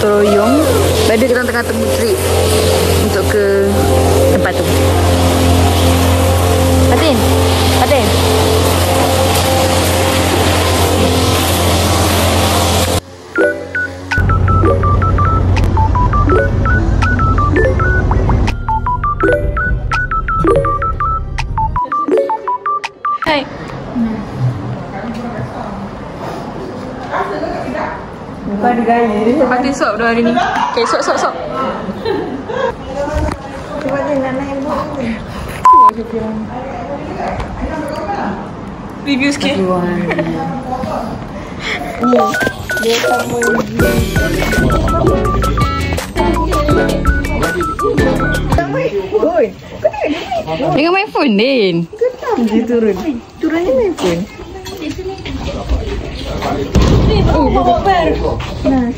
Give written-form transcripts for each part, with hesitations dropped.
gotong royong. Pada kita tengah temu trip untuk ke tempat tu. Fatin. Hai. Kau ada gaya dia. Fatin suap dah hari ni. Okay, suap. Cuba dia nak naik buat ni. Review sikit. Ni, dia sama dengan main phone, Din. Ketam je turun. Turunnya main phone. Oh, bubar. Nah.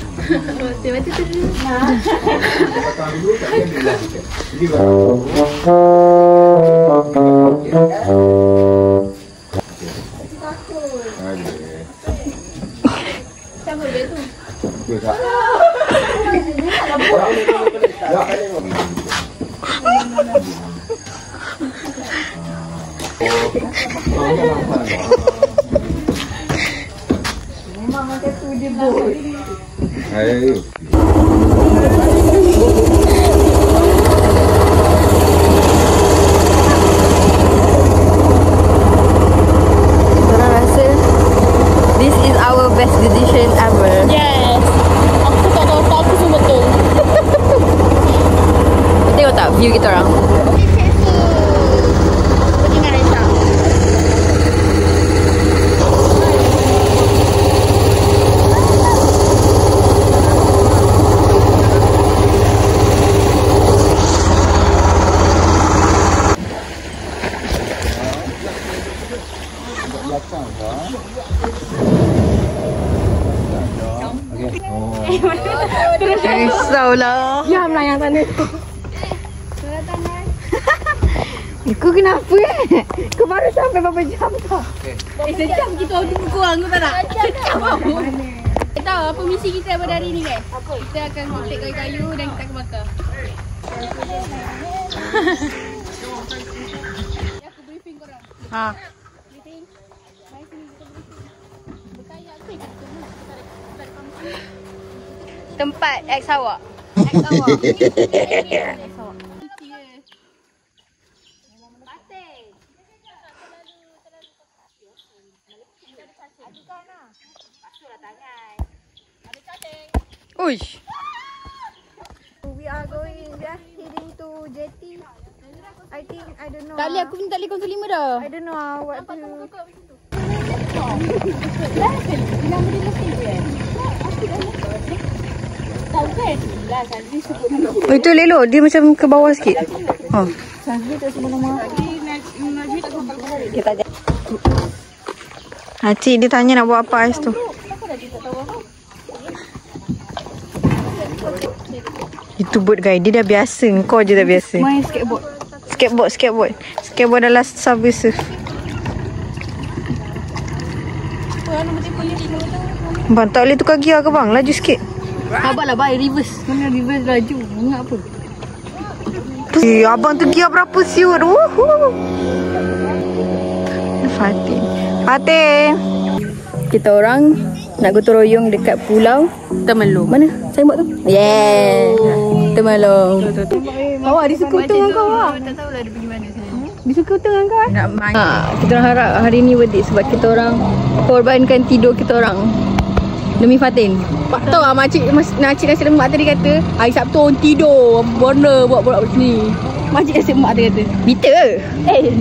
Memang macam tu dia bot. Ayo. Korang rasa this is our best decision ever? Yes. Aku tak tahu aku semua betul. Tengok tak view kita orang? Risaulah. Diamlah yang sana. Kau kenapa Kau baru sampai berapa jam tau? Sejam kita waktu kurang tu tak nak? Sejam apa? Kita tahu apa misi kita pada hari ni kan? Kita akan petik kayu-kayu dan kita akan bakar. Aku briefing korang. Ha. Briefing. Mari sini kita briefing. Berkaya apa yang kita tunggu? Kita ada fungsi. Tempat ex awak. Ex awak. Ex awak. Uish. We are going just heading to JT. I think I don't know. Tak boleh, aku pun tak boleh kontrol 5 dah. I don't know what to. Nama dia mesti tu kan? Tak kan? Lah, Sanzi sebut nama. Oh, itu Lelo. Dia macam ke bawah sikit. Ha. Sanzi tak semua nama. Najmi tak tahu kalau hari. Kita ajak. Cik dia tanya nak buat apa ais tu. Kenapa dah dia tak tahu apa? Itu boat guys. Dia dah biasa. Kau je dah biasa. Main skateboard. Skateboard adalah subversive. Apa nama telefon ni? Bang, tak boleh tukar gear ke bang? Laju sikit. Sabarlah, bye. Reverse. Mana reverse laju? Ingat apa? Abang tu gear berapa siut? Woohoo. Fatin. Kita orang nak gotong royong dekat pulau Temelong. Mana? Saya buat tu. Yeah. Temelong. Awak dia suka hutang dengan kau awak. Tak tahulah dia pergi mana sebenarnya. Dia suka hutang dengan kau kan? Nak main. Kita orang harap hari ni worth it sebab kita orang korbankan tidur kita orang demi Fatin. Tahu lah makcik nasi lemak tadi kata hari Sabtu orang tidur Warna buat-buat macam ni. Makcik nasi lemak tadi kata bitter.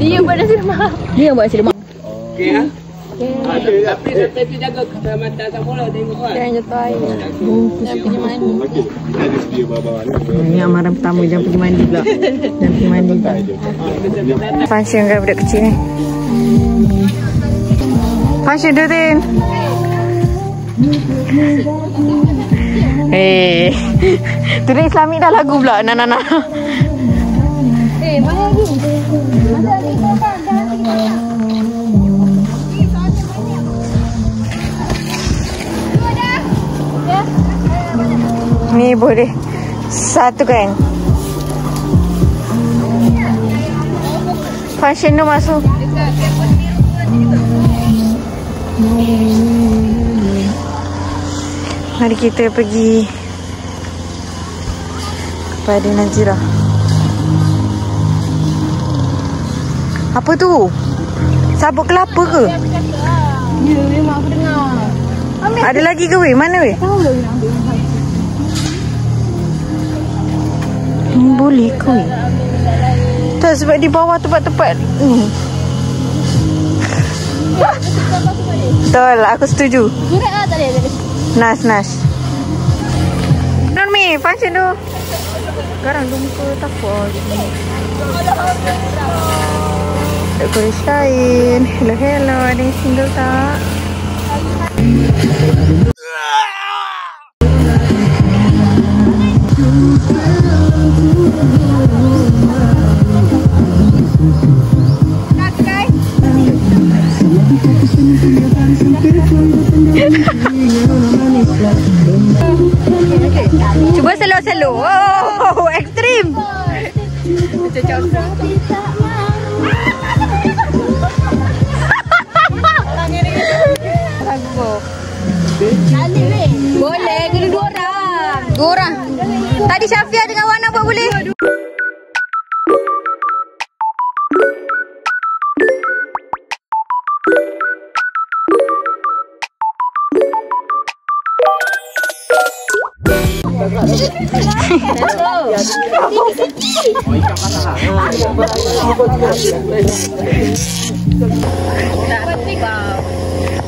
Dia buat nasi lemak. Dia yang buat nasi lemak. Okey ah. Tapi tu jaga keselamatan semula tengok kan. Jangan jatuh air. Jangan pergi mandi. Okey. Ada sedia bawah ni. Ini amaran pertama jangan pergi mandi pula. Jangan pergi mandi pula. Function kan budak kecil ni. Function dia Tin. Tulis Islamik dah lagu pula. Nah. Mana lagi? Mana lagi kau kan? Jangan pergi banyak. Ni boleh satu kan. Function tu masuk. Mari kita pergi kepada Nazira. Apa tu? Sabut kelapa ke? Ya, memang aku dengar. Ada lagi ke weh? Mana weh? Tahu lah nak ambil. Boleh ke weh? Tak, sebab di bawah tempat-tempat ni. Betul, aku setuju. Surat lah tak ada. Nas. Normi, function tu. Sekarang tu muka takut. Tak boleh lain. Hello, ada yang single tak? Cuba slow. Oh, ekstrim. Boleh, kena dua orang. Dua orang. Tadi Syafia dengan Wana buat boleh?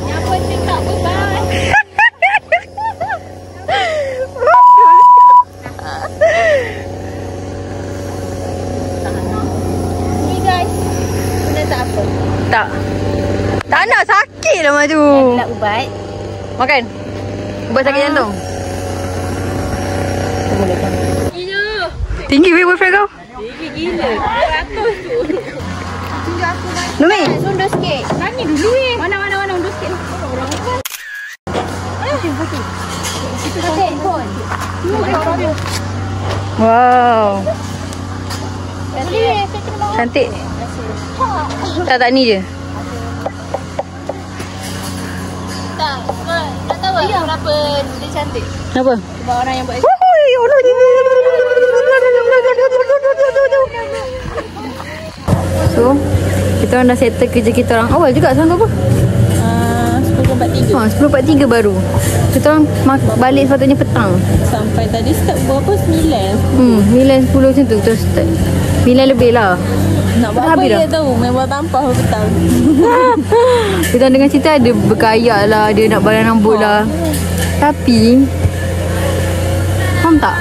Yang penting tak beban. Ni guys, benar tak apa? Tak nak, sakit lah maju. Nak ubat. Makan. Ubat sakit jantung. Gila. Tinggi weh boyfriend kau. Tinggi gila. 100 tu. Numi. Undur sikit. Tanya dulu Mana undur sikit. Orang kan. Pakai handphone. Wow. Cantik. Tak ni je. Tak tahu kenapa dia cantik. Kenapa? Sebab orang yang buat So, kita orang dah settle kerja kita orang awal juga. Sekarang berapa? 10.43. 10.43 baru. Kita orang balik sepatutnya petang. Sampai tadi start berapa? 9.10 9. macam tu kita start. 9 lebih lah. Nak buat apa dia tahu? Memang tampah petang. Kita dengan cerita ada berkayak lah, dia nak barang rambut lah. Tapi faham tak?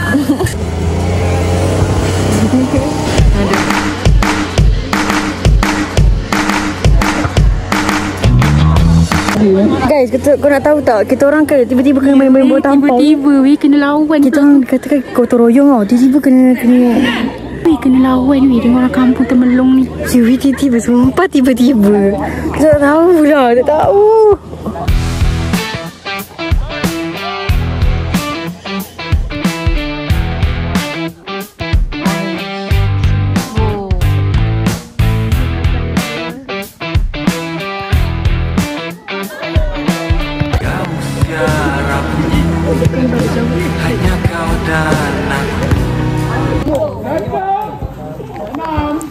Guys, kau nak tahu tak? Kita orang kan tiba-tiba kena main-main bola tampau. Tiba-tiba kena lawan. Kita orang katakan gotong royong tau. Tiba-tiba kena lawan dengan orang kampung Temelong ni. Tiba-tiba sumpah tiba-tiba. Kita tak tahu lah, tak tahu.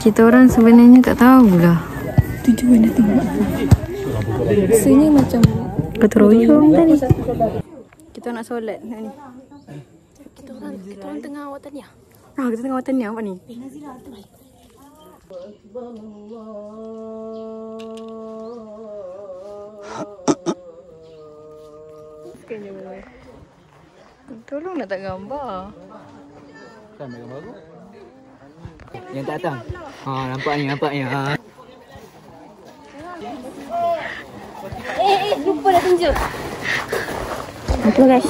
Kita orang sebenarnya tak tahulah Tujuan dah tengok. Rasanya macam gotong royong tadi. Kita nak solat ni. kita orang tengah awak tanya. Kita tengah awak tanya apa ni? Nazira tu. Tolong nak tak gambar. Kan gambar aku? Yang tak datang. Nampaknya. Lupa dah tunjuk. Apa guys?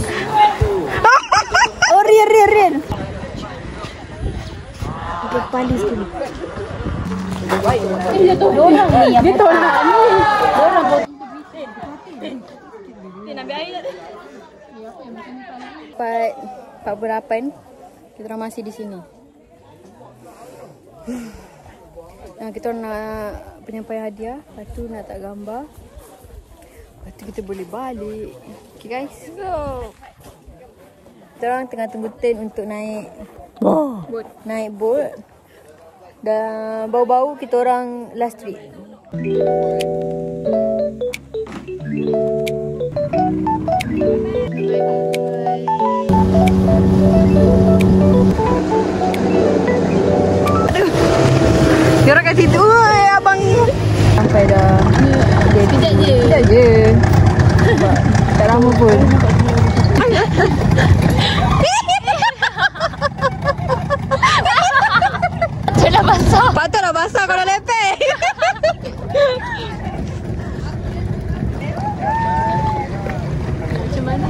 Oh, real. Kepala sekali. Dia tolak ni. Orang pun. Dia nak ambil air tak? 4:08. Kita orang masih di sini. Kita orang nak penyampaian hadiah. Lepas tu nak tak gambar. Lepas tu kita boleh balik. Okay guys. So kita orang tengah tunggu train untuk naik boat. Naik boat. Dan bau-bau kita orang last trip. Dia orang kat situ. Oi, abang ni. Sampai dah. Sekejap je. Sekejap je. Tak lama pun. Dah basah. Patutlah basah kalau lepek. Macam mana?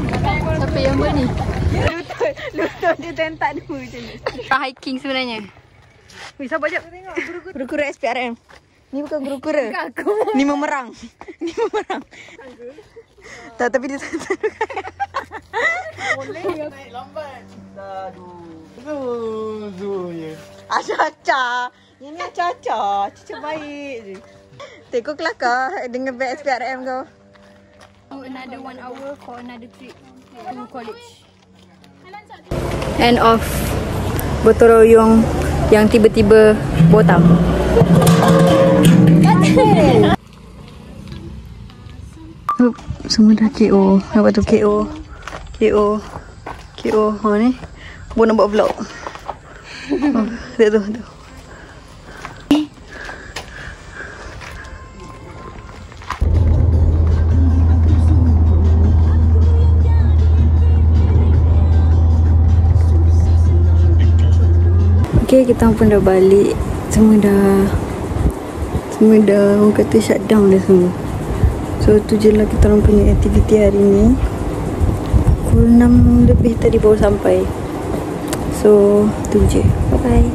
Siapa yang buat ni? Lutut dia tentak dua macam ni. Hiking sebenarnya. Wih, sabar jap. Guru-guru SPRM. Ni bukan guru-guru. Ni memerang. Ni memerang. Tak, tapi dia tak. Boleh naik lambat. Aduh. Zuzunya. Aca-aca. Ini aca-aca. Caca baik je. Tengok kelakar dengan beg SPRM kau. Another 1 hour for another trip to college. End of gotong royong yang tiba-tiba botam. Semua dah KO. Nampak tu KO. Ha ni. Bo nak buat vlog. Tu. Okay, kita pun dah balik. Semua dah orang kata shutdown dah semua. So tu je lah kita orang punya aktiviti hari ni. Pukul 6 lebih tadi baru sampai. So tu je. Bye bye.